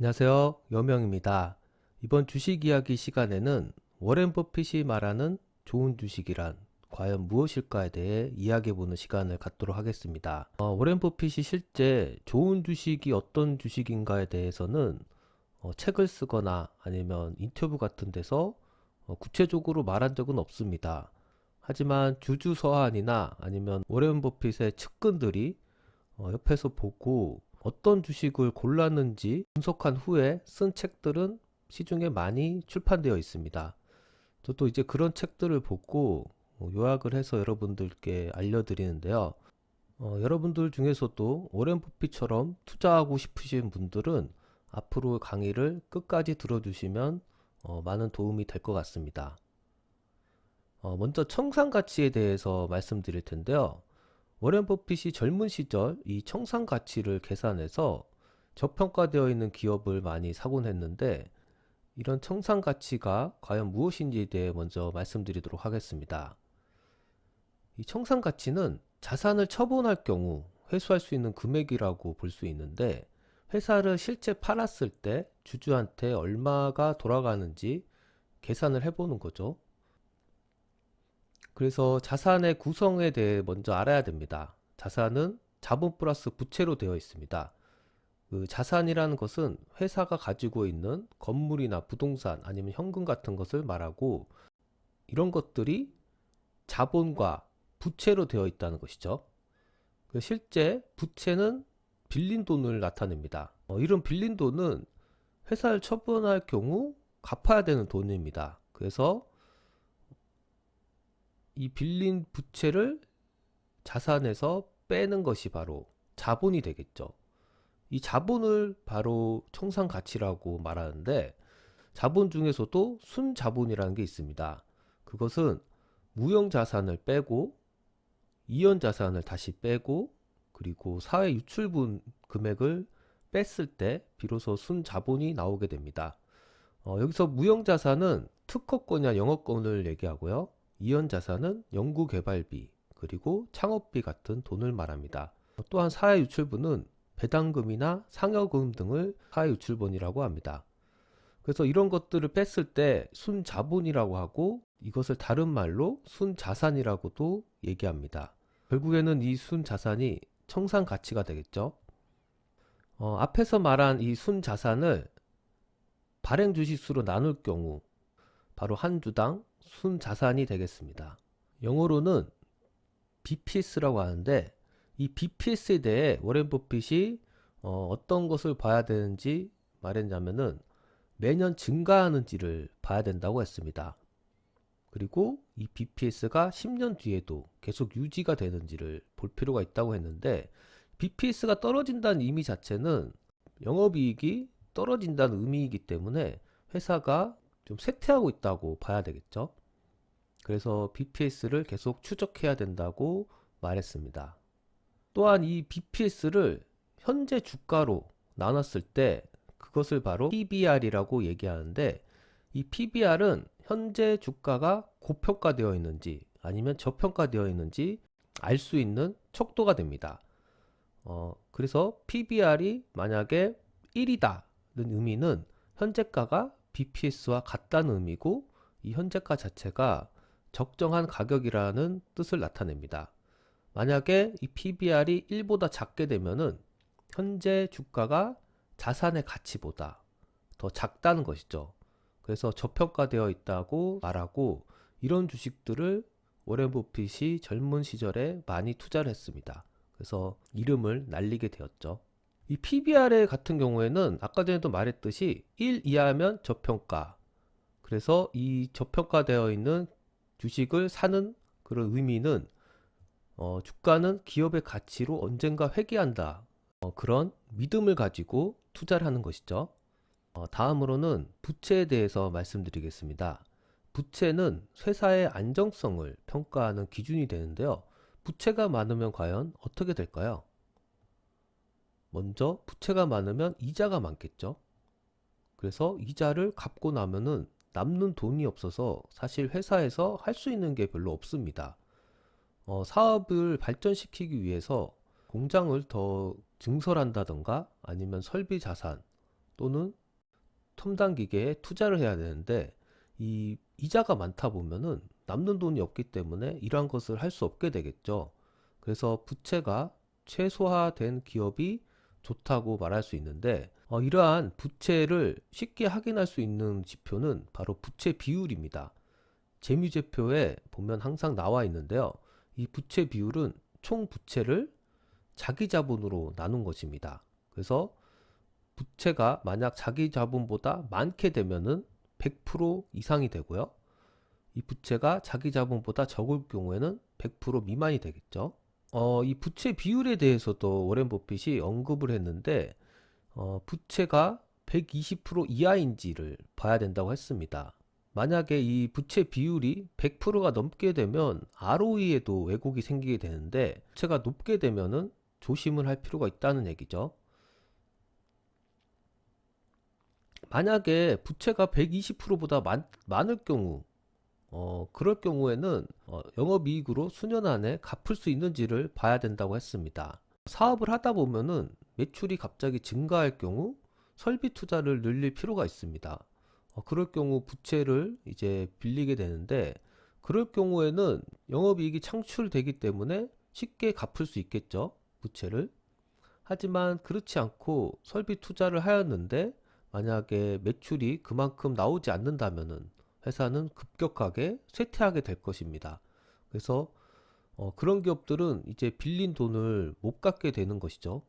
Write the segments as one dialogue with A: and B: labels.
A: 안녕하세요. 여명입니다. 이번 주식 이야기 시간에는 워렌 버핏이 말하는 좋은 주식이란 과연 무엇일까에 대해 이야기해보는 시간을 갖도록 하겠습니다. 워렌 버핏이 실제 좋은 주식이 어떤 주식인가에 대해서는 책을 쓰거나 아니면 인터뷰 같은 데서 구체적으로 말한 적은 없습니다. 하지만 주주서한이나 아니면 워렌 버핏의 측근들이 옆에서 보고 어떤 주식을 골랐는지 분석한 후에 쓴 책들은 시중에 많이 출판되어 있습니다. 저도 이제 그런 책들을 보고 요약을 해서 여러분들께 알려드리는데요. 여러분들 중에서도 워렌 버핏처럼 투자하고 싶으신 분들은 앞으로 강의를 끝까지 들어주시면 많은 도움이 될 것 같습니다. 먼저 청산가치에 대해서 말씀드릴 텐데요. 워렌 버핏이 젊은 시절 이 청산 가치를 계산해서 저평가되어 있는 기업을 많이 사곤 했는데, 이런 청산 가치가 과연 무엇인지에 대해 먼저 말씀드리도록 하겠습니다. 이 청산 가치는 자산을 처분할 경우 회수할 수 있는 금액이라고 볼 수 있는데, 회사를 실제 팔았을 때 주주한테 얼마가 돌아가는지 계산을 해보는 거죠. 그래서 자산의 구성에 대해 먼저 알아야 됩니다. 자산은 자본 플러스 부채로 되어 있습니다. 그 자산이라는 것은 회사가 가지고 있는 건물이나 부동산 아니면 현금 같은 것을 말하고, 이런 것들이 자본과 부채로 되어 있다는 것이죠. 실제 부채는 빌린 돈을 나타냅니다. 이런 빌린 돈은 회사를 처분할 경우 갚아야 되는 돈입니다. 그래서 이 빌린 부채를 자산에서 빼는 것이 바로 자본이 되겠죠. 이 자본을 바로 청산가치라고 말하는데, 자본 중에서도 순자본이라는 게 있습니다. 그것은 무형자산을 빼고 이연자산을 다시 빼고 그리고 사회 유출분 금액을 뺐을 때 비로소 순자본이 나오게 됩니다. 여기서 무형자산은 특허권이나 영업권을 얘기하고요. 이연자산은 연구개발비 그리고 창업비 같은 돈을 말합니다. 또한 사회유출분은 배당금이나 상여금 등을 사회유출분이라고 합니다. 그래서 이런 것들을 뺐을 때 순자본이라고 하고, 이것을 다른 말로 순자산이라고도 얘기합니다. 결국에는 이 순자산이 청산가치가 되겠죠. 앞에서 말한 이 순자산을 발행 주식수로 나눌 경우 바로 한 주당 순자산이 되겠습니다. 영어로는 BPS라고 하는데, 이 BPS에 대해 워렌 버핏이 어떤 것을 봐야 되는지 말했냐면은 매년 증가하는지를 봐야 된다고 했습니다. 그리고 이 BPS가 10년 뒤에도 계속 유지가 되는지를 볼 필요가 있다고 했는데, BPS가 떨어진다는 의미 자체는 영업이익이 떨어진다는 의미이기 때문에 회사가 좀 쇠퇴하고 있다고 봐야 되겠죠. 그래서 BPS를 계속 추적해야 된다고 말했습니다. 또한 이 BPS를 현재 주가로 나눴을 때 그것을 바로 PBR이라고 얘기하는데, 이 PBR은 현재 주가가 고평가되어 있는지 아니면 저평가되어 있는지 알 수 있는 척도가 됩니다. 그래서 PBR이 만약에 1이다는 의미는 현재가가 BPS와 같다는 의미고, 이 현재가 자체가 적정한 가격이라는 뜻을 나타냅니다. 만약에 이 PBR이 1보다 작게 되면은 현재 주가가 자산의 가치보다 더 작다는 것이죠. 그래서 저평가되어 있다고 말하고, 이런 주식들을 워렌 버핏이 젊은 시절에 많이 투자를 했습니다. 그래서 이름을 날리게 되었죠. 이 PBR 같은 경우에는 아까 전에도 말했듯이 1 이하면 저평가. 그래서 이 저평가되어 있는 주식을 사는 그런 의미는 주가는 기업의 가치로 언젠가 회귀한다. 그런 믿음을 가지고 투자를 하는 것이죠. 다음으로는 부채에 대해서 말씀드리겠습니다. 부채는 회사의 안정성을 평가하는 기준이 되는데요. 부채가 많으면 과연 어떻게 될까요? 먼저 부채가 많으면 이자가 많겠죠. 그래서 이자를 갚고 나면은 남는 돈이 없어서 사실 회사에서 할 수 있는 게 별로 없습니다. 사업을 발전시키기 위해서 공장을 더 증설한다던가 아니면 설비 자산 또는 텀단 기계에 투자를 해야 되는데 이 이자가 많다 보면은 남는 돈이 없기 때문에 이러한 것을 할 수 없게 되겠죠. 그래서 부채가 최소화된 기업이 좋다고 말할 수 있는데 이러한 부채를 쉽게 확인할 수 있는 지표는 바로 부채 비율입니다. 재무제표에 보면 항상 나와 있는데요. 이 부채 비율은 총 부채를 자기 자본으로 나눈 것입니다. 그래서 부채가 만약 자기 자본보다 많게 되면은 100% 이상이 되고요. 이 부채가 자기 자본보다 적을 경우에는 100% 미만이 되겠죠. 이 부채 비율에 대해서도 워렌 버핏이 언급을 했는데 부채가 120% 이하인지를 봐야 된다고 했습니다. 만약에 이 부채 비율이 100%가 넘게 되면 ROE에도 왜곡이 생기게 되는데 부채가 높게 되면은 조심을 할 필요가 있다는 얘기죠. 만약에 부채가 120%보다 많을 경우 그럴 경우에는 영업이익으로 수년 안에 갚을 수 있는지를 봐야 된다고 했습니다. 사업을 하다 보면은 매출이 갑자기 증가할 경우 설비 투자를 늘릴 필요가 있습니다. 그럴 경우 부채를 이제 빌리게 되는데 그럴 경우에는 영업이익이 창출되기 때문에 쉽게 갚을 수 있겠죠, 부채를. 하지만 그렇지 않고 설비 투자를 하였는데 만약에 매출이 그만큼 나오지 않는다면은 회사는 급격하게 쇠퇴하게 될 것입니다. 그래서 그런 기업들은 이제 빌린 돈을 못 갚게 되는 것이죠.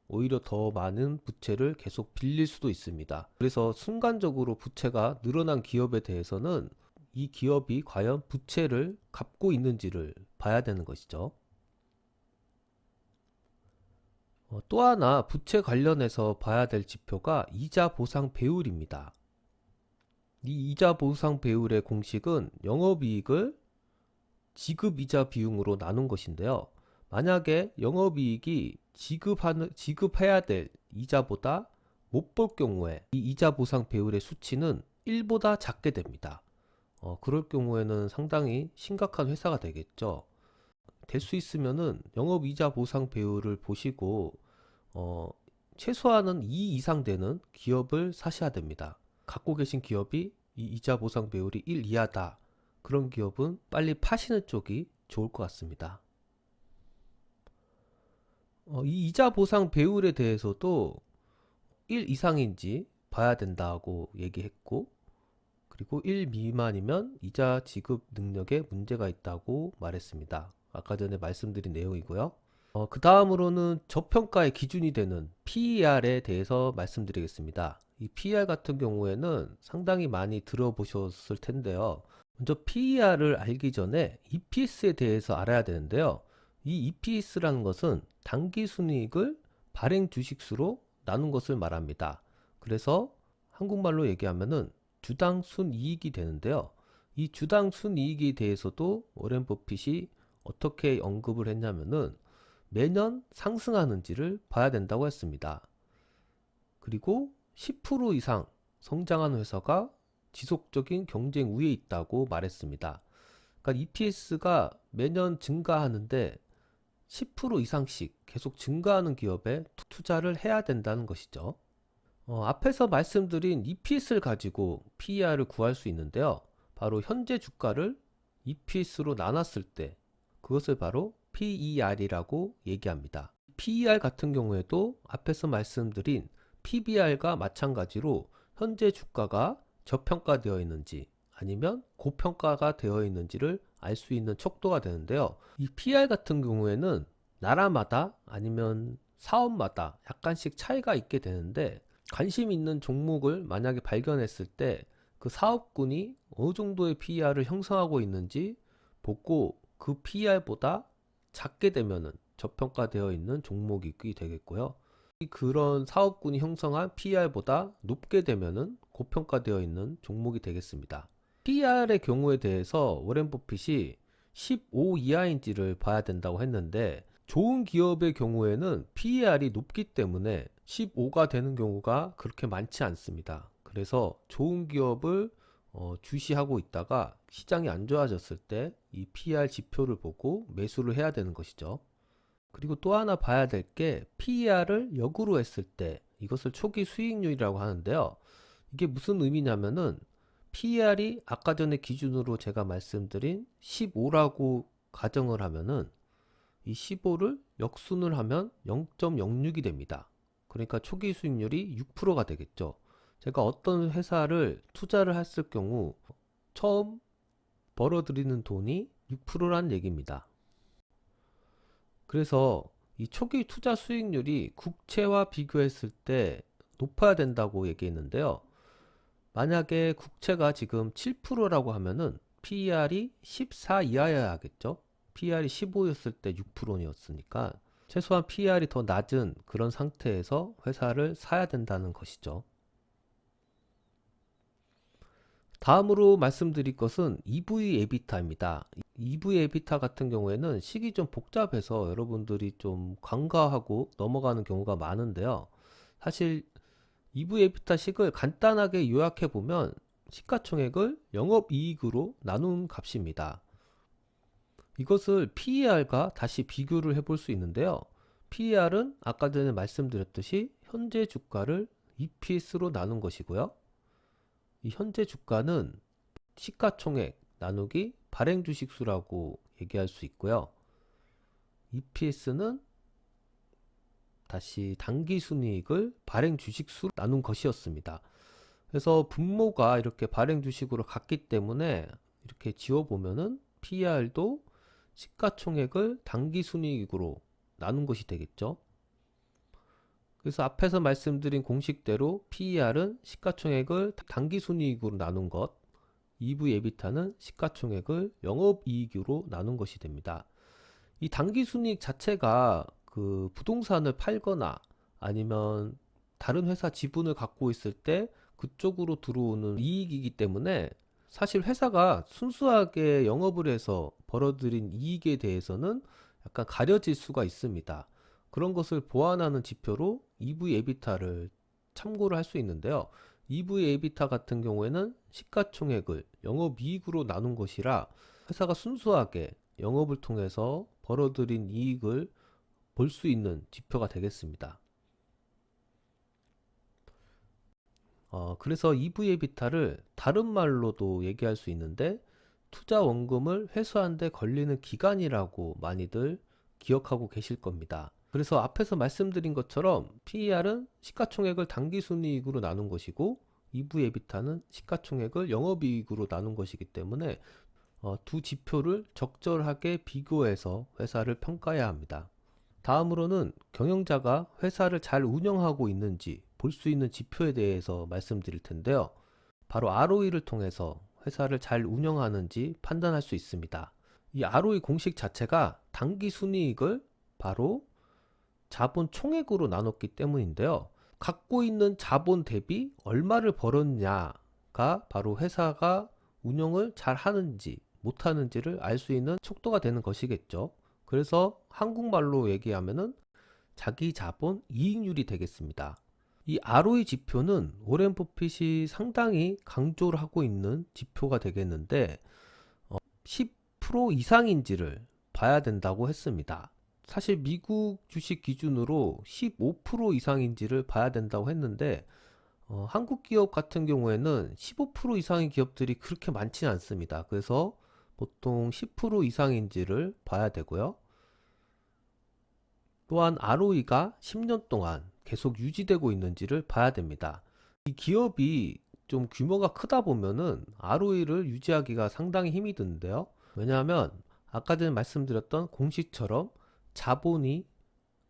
A: 오히려 더 많은 부채를 계속 빌릴 수도 있습니다. 그래서 순간적으로 부채가 늘어난 기업에 대해서는 이 기업이 과연 부채를 갚고 있는지를 봐야 되는 것이죠. 또 하나 부채 관련해서 봐야 될 지표가 이자 보상 배율입니다. 이 이자 보상 배율의 공식은 영업이익을 지급이자 비용으로 나눈 것인데요. 만약에 영업이익이 지급해야 될 이자보다 못 볼 경우에 이 이자 보상 배율의 수치는 1보다 작게 됩니다. 그럴 경우에는 상당히 심각한 회사가 되겠죠. 될 수 있으면은 영업이자 보상 배율을 보시고 최소한은 2 이상 되는 기업을 사셔야 됩니다. 갖고 계신 기업이 이 이자 보상 배율이 1 이하다. 그런 기업은 빨리 파시는 쪽이 좋을 것 같습니다. 이 이자 보상 배율에 대해서도 1 이상인지 봐야 된다고 얘기했고, 그리고 1 미만이면 이자 지급 능력에 문제가 있다고 말했습니다. 아까 전에 말씀드린 내용이고요. 그 다음으로는 저평가의 기준이 되는 PER에 대해서 말씀드리겠습니다. 이 PER 같은 경우에는 상당히 많이 들어보셨을 텐데요. 먼저 PER을 알기 전에 EPS에 대해서 알아야 되는데요. 이 EPS라는 것은 당기순이익을 발행 주식수로 나눈 것을 말합니다. 그래서 한국말로 얘기하면은 주당 순이익이 되는데요. 이 주당 순이익에 대해서도 워렌 버핏이 어떻게 언급을 했냐면은 매년 상승하는지를 봐야 된다고 했습니다. 그리고 10% 이상 성장한 회사가 지속적인 경쟁 우위에 있다고 말했습니다. 그러니까 EPS가 매년 증가하는데 10% 이상씩 계속 증가하는 기업에 투자를 해야 된다는 것이죠. 앞에서 말씀드린 EPS를 가지고 PER을 구할 수 있는데요. 바로 현재 주가를 EPS로 나눴을 때 그것을 바로 PER이라고 얘기합니다. PER 같은 경우에도 앞에서 말씀드린 PBR과 마찬가지로 현재 주가가 저평가되어 있는지 아니면 고평가가 되어 있는지를 알 수 있는 척도가 되는데요. 이 PER 같은 경우에는 나라마다 아니면 사업마다 약간씩 차이가 있게 되는데 관심 있는 종목을 만약에 발견했을 때 그 사업군이 어느 정도의 PER을 형성하고 있는지 보고 그 PER보다 작게 되면은 저평가되어 있는 종목이 되겠고요. 그런 사업군이 형성한 PER보다 높게 되면은 고평가되어 있는 종목이 되겠습니다. PER의 경우에 대해서 워렌 버핏이 15 이하인지를 봐야 된다고 했는데 좋은 기업의 경우에는 PER이 높기 때문에 15가 되는 경우가 그렇게 많지 않습니다. 그래서 좋은 기업을 주시하고 있다가 시장이 안 좋아졌을 때 이 PER 지표를 보고 매수를 해야 되는 것이죠. 그리고 또 하나 봐야 될 게 PER을 역으로 했을 때 이것을 초기 수익률이라고 하는데요. 이게 무슨 의미냐면은 PER이 아까 전에 기준으로 제가 말씀드린 15라고 가정을 하면은 이 15를 역순을 하면 0.06이 됩니다. 그러니까 초기 수익률이 6%가 되겠죠. 제가 어떤 회사를 투자를 했을 경우 처음 벌어들이는 돈이 6%란 얘기입니다. 그래서 이 초기 투자 수익률이 국채와 비교했을 때 높아야 된다고 얘기했는데요. 만약에 국채가 지금 7%라고 하면은 PER이 14 이하여야 하겠죠. PER이 15였을 때 6%였으니까 최소한 PER이 더 낮은 그런 상태에서 회사를 사야 된다는 것이죠. 다음으로 말씀드릴 것은 EV 에비타입니다. EV 에비타 같은 경우에는 식이 좀 복잡해서 여러분들이 좀 간과하고 넘어가는 경우가 많은데요. 사실 EV 에비타 식을 간단하게 요약해 보면 시가총액을 영업이익으로 나눈 값입니다. 이것을 PER과 다시 비교를 해볼 수 있는데요. PER은 아까 전에 말씀드렸듯이 현재 주가를 EPS로 나눈 것이고요. 이 현재 주가는 시가총액 나누기 발행 주식수라고 얘기할 수 있고요. EPS는 다시 당기순이익을 발행 주식수로 나눈 것이었습니다. 그래서 분모가 이렇게 발행 주식으로 같기 때문에 이렇게 지워보면은 PER도 시가총액을 당기순이익으로 나눈 것이 되겠죠. 그래서 앞에서 말씀드린 공식대로 PER은 시가총액을 당기순이익으로 나눈 것, EV 에비타는 시가총액을 영업이익으로 나눈 것이 됩니다. 이 당기순이익 자체가 그 부동산을 팔거나 아니면 다른 회사 지분을 갖고 있을 때 그쪽으로 들어오는 이익이기 때문에 사실 회사가 순수하게 영업을 해서 벌어들인 이익에 대해서는 약간 가려질 수가 있습니다. 그런 것을 보완하는 지표로 EV 에비타를 참고를 할 수 있는데요. EV 에비타 같은 경우에는 시가총액을 영업이익으로 나눈 것이라 회사가 순수하게 영업을 통해서 벌어들인 이익을 볼 수 있는 지표가 되겠습니다. 그래서 EV 에비타를 다른 말로도 얘기할 수 있는데 투자 원금을 회수하는 데 걸리는 기간이라고 많이들 기억하고 계실 겁니다. 그래서 앞에서 말씀드린 것처럼 PER은 시가총액을 당기순이익으로 나눈 것이고 EV 에비타는 시가총액을 영업이익으로 나눈 것이기 때문에 두 지표를 적절하게 비교해서 회사를 평가해야 합니다. 다음으로는 경영자가 회사를 잘 운영하고 있는지 볼 수 있는 지표에 대해서 말씀드릴 텐데요. 바로 ROE를 통해서 회사를 잘 운영하는지 판단할 수 있습니다. 이 ROE 공식 자체가 당기순이익을 바로 자본 총액으로 나눴기 때문인데요. 갖고 있는 자본 대비 얼마를 벌었냐가 바로 회사가 운영을 잘 하는지 못하는지를 알 수 있는 척도가 되는 것이겠죠. 그래서 한국말로 얘기하면은 자기 자본 이익률이 되겠습니다. 이 ROE 지표는 오렌 버핏이 상당히 강조를 하고 있는 지표가 되겠는데 10% 이상인지를 봐야 된다고 했습니다. 사실 미국 주식 기준으로 15% 이상인지를 봐야 된다고 했는데 한국 기업 같은 경우에는 15% 이상의 기업들이 그렇게 많지는 않습니다. 그래서 보통 10% 이상인지를 봐야 되고요. 또한 ROE가 10년 동안 계속 유지되고 있는지를 봐야 됩니다. 이 기업이 좀 규모가 크다 보면은 ROE를 유지하기가 상당히 힘이 드는데요. 왜냐하면 아까 전에 말씀드렸던 공식처럼 자본이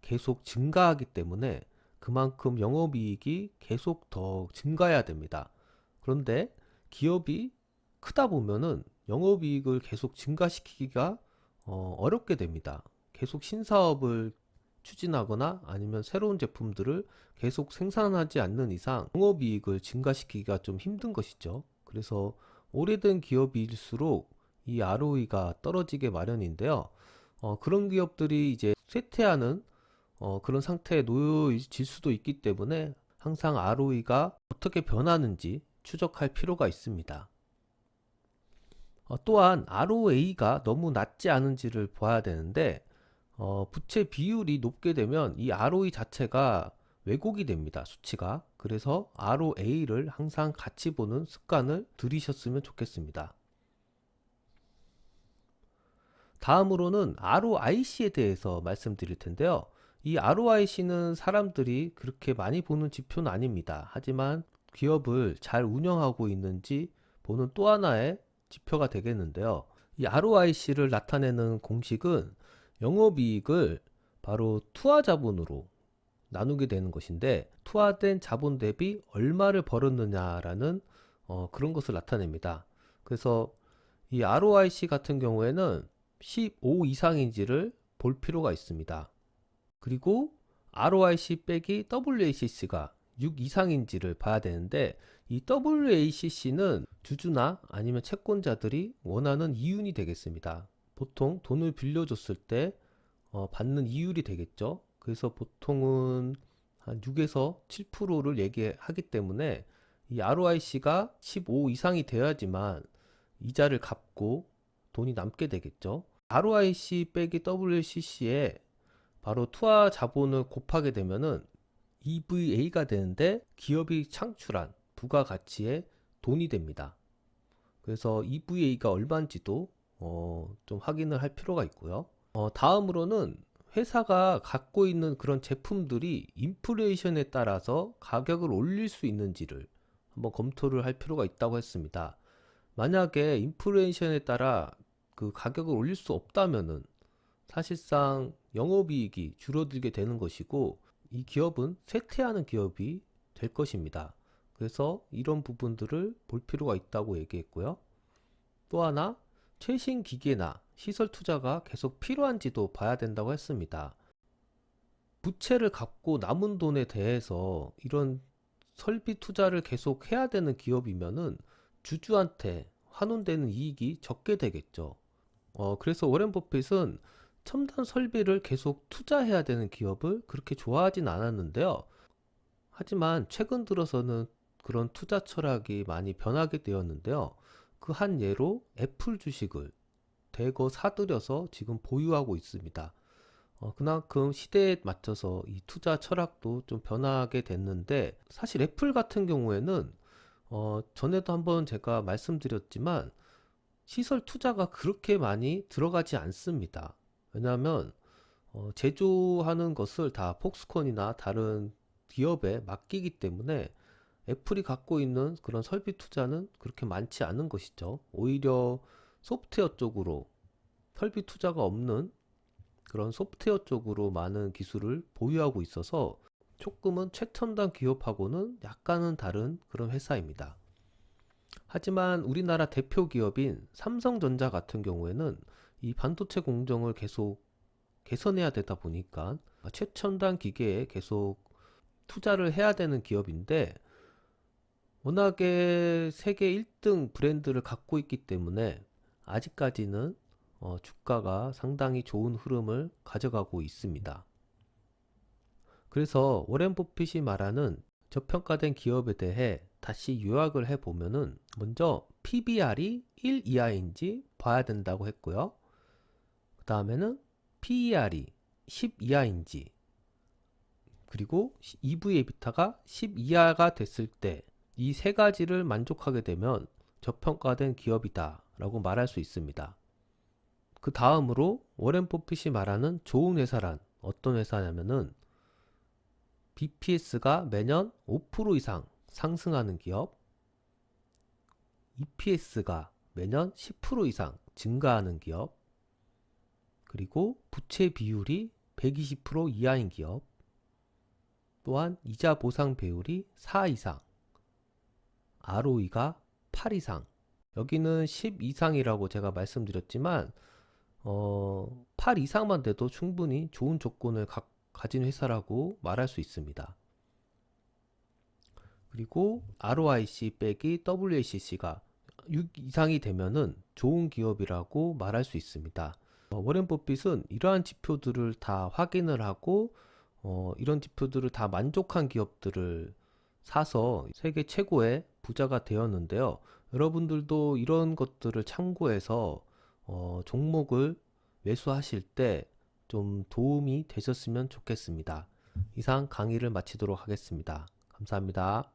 A: 계속 증가하기 때문에 그만큼 영업이익이 계속 더 증가해야 됩니다. 그런데 기업이 크다 보면은 영업이익을 계속 증가시키기가 어렵게 됩니다. 계속 신사업을 추진하거나 아니면 새로운 제품들을 계속 생산하지 않는 이상 영업이익을 증가시키기가 좀 힘든 것이죠. 그래서 오래된 기업일수록 이 ROE가 떨어지게 마련인데요. 그런 기업들이 이제 쇠퇴하는 그런 상태에 놓여질 수도 있기 때문에 항상 ROE가 어떻게 변하는지 추적할 필요가 있습니다. 또한 ROA가 너무 낮지 않은지를 봐야 되는데 부채 비율이 높게 되면 이 ROE 자체가 왜곡이 됩니다, 수치가. 그래서 ROA를 항상 같이 보는 습관을 들이셨으면 좋겠습니다. 다음으로는 ROIC에 대해서 말씀드릴 텐데요. 이 ROIC는 사람들이 그렇게 많이 보는 지표는 아닙니다. 하지만 기업을 잘 운영하고 있는지 보는 또 하나의 지표가 되겠는데요. 이 ROIC를 나타내는 공식은 영업이익을 바로 투하자본으로 나누게 되는 것인데, 투하된 자본 대비 얼마를 벌었느냐라는 그런 것을 나타냅니다. 그래서 이 ROIC 같은 경우에는 15 이상인지를 볼 필요가 있습니다. 그리고 ROIC 빼기 WACC가 6 이상인지를 봐야 되는데, 이 WACC는 주주나 아니면 채권자들이 원하는 이윤이 되겠습니다. 보통 돈을 빌려줬을 때 받는 이율이 되겠죠. 그래서 보통은 한 6에서 7%를 얘기하기 때문에 이 ROIC가 15 이상이 되어야지만 이자를 갚고 돈이 남게 되겠죠. ROIC 빼기 WACC에 바로 투하 자본을 곱하게 되면은 EVA가 되는데, 기업이 창출한 부가가치의 돈이 됩니다. 그래서 EVA가 얼마인지도 좀 확인을 할 필요가 있고요. 다음으로는 회사가 갖고 있는 그런 제품들이 인플레이션에 따라서 가격을 올릴 수 있는지를 한번 검토를 할 필요가 있다고 했습니다. 만약에 인플레이션에 따라 그 가격을 올릴 수 없다면은 사실상 영업이익이 줄어들게 되는 것이고, 이 기업은 쇠퇴하는 기업이 될 것입니다. 그래서 이런 부분들을 볼 필요가 있다고 얘기했고요. 또 하나, 최신 기계나 시설 투자가 계속 필요한지도 봐야 된다고 했습니다. 부채를 갚고 남은 돈에 대해서 이런 설비 투자를 계속 해야 되는 기업이면은 주주한테 환원되는 이익이 적게 되겠죠. 그래서 워렌 버핏은 첨단 설비를 계속 투자해야 되는 기업을 그렇게 좋아하진 않았는데요. 하지만 최근 들어서는 그런 투자 철학이 많이 변하게 되었는데요. 그 한 예로 애플 주식을 대거 사들여서 지금 보유하고 있습니다. 그만큼 시대에 맞춰서 이 투자 철학도 좀 변하게 됐는데, 사실 애플 같은 경우에는 전에도 한번 제가 말씀드렸지만 시설 투자가 그렇게 많이 들어가지 않습니다. 왜냐하면 제조하는 것을 다 폭스콘이나 다른 기업에 맡기기 때문에 애플이 갖고 있는 그런 설비 투자는 그렇게 많지 않은 것이죠. 오히려 소프트웨어 쪽으로 설비 투자가 없는 그런 소프트웨어 쪽으로 많은 기술을 보유하고 있어서 조금은 최첨단 기업하고는 약간은 다른 그런 회사입니다. 하지만 우리나라 대표 기업인 삼성전자 같은 경우에는 이 반도체 공정을 계속 개선해야 되다 보니까 최첨단 기계에 계속 투자를 해야 되는 기업인데, 워낙에 세계 1등 브랜드를 갖고 있기 때문에 아직까지는 주가가 상당히 좋은 흐름을 가져가고 있습니다. 그래서 워렌 버핏이 말하는 저평가된 기업에 대해 다시 요약을 해보면은, 먼저 PBR이 1 이하인지 봐야 된다고 했고요. 그 다음에는 PER이 10 이하인지, 그리고 EV/EBITDA가 10 이하가 됐을 때 이 세 가지를 만족하게 되면 저평가된 기업이다 라고 말할 수 있습니다. 그 다음으로 워렌 버핏이 말하는 좋은 회사란 어떤 회사냐면은, BPS가 매년 5% 이상 상승하는 기업, EPS가 매년 10% 이상 증가하는 기업, 그리고 부채 비율이 120% 이하인 기업, 또한 이자 보상 배율이 4 이상, ROE가 8 이상, 여기는 10 이상이라고 제가 말씀드렸지만 8 이상만 돼도 충분히 좋은 조건을 가진 회사라고 말할 수 있습니다. 그리고 ROIC 빼기 WACC가 6 이상이 되면은 좋은 기업이라고 말할 수 있습니다. 워렌 버핏은 이러한 지표들을 다 확인을 하고 이런 지표들을 다 만족한 기업들을 사서 세계 최고의 부자가 되었는데요. 여러분들도 이런 것들을 참고해서 종목을 매수하실 때 좀 도움이 되셨으면 좋겠습니다. 이상 강의를 마치도록 하겠습니다. 감사합니다.